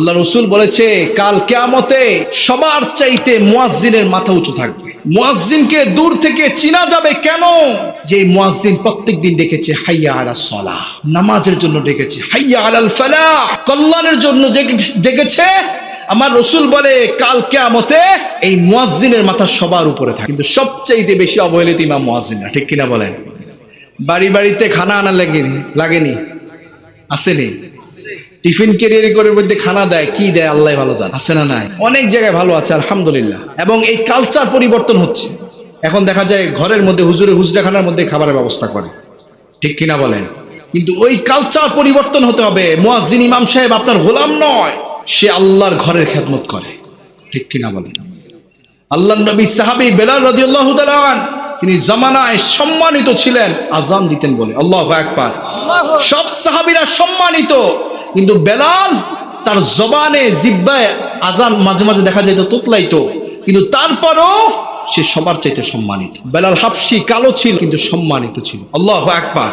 আল্লাহ রসুল বলেছে কাল কিয়ামতে সবার চাইতে মুয়াজ্জিনের মাথা উঁচু থাকবে। মুয়াজ্জিনকে দূর থেকে চিনা যাবে কেন? যে মুয়াজ্জিন প্রত্যেকদিন ডেকেছে হাইয়া আলাস সালাহ, নামাজের জন্য ডেকেছে, হাইয়া আলাল ফালাহ, কল্যাণের জন্য ডেকেছে। আমার রসুল বলে কাল কিয়ামতে এই মুয়াজ্জিনের মাথা সবার উপরে থাকে। কিন্তু সবচাইতে বেশি অবহেলিত ইমাম মুয়াজ্জিনরা, ঠিক কিনা বলেন? বাড়ি বাড়িতে খানা আনা লাগেনি, আসেনি? টিফিন ক্যারিয়ার করে মধ্যে খানা দেয়, কি দেয় আল্লাহ ভালো জানে, আছে না নাই? অনেক জায়গায় ভালো আছে আলহামদুলিল্লাহ। এবং এই কালচার পরিবর্তন হচ্ছে। এখন দেখা যায় ঘরের মধ্যে হুজরাখানার মধ্যে খাবারের ব্যবস্থা করে, ঠিক কিনা বলেন? কিন্তু ওই কালচার পরিবর্তন হতে হবে। মুয়াজ্জিন ইমাম সাহেব আপনার গোলাম নয়, সে আল্লাহর ঘরের খেদমত করে, ঠিক কিনা বলেন? আল্লাহর নবী সাহাবী বেলাল রাদিয়াল্লাহু তাআলা আনহু, তিনি জামানায় সম্মানিত ছিলেন, আযান দিতেন বলে আল্লাহু আকবার। সব সাহাবীরা সম্মানিত, কিন্তু বেলাল তার জবানে জিহ্বায় আযান মাঝে মাঝে দেখা যেত তোতলাইতো, কিন্তু তারপরও সে সবার চাইতে সম্মানিত। বেলাল হাবশী কালো ছিল কিন্তু সম্মানিত ছিল। আল্লাহু আকবার।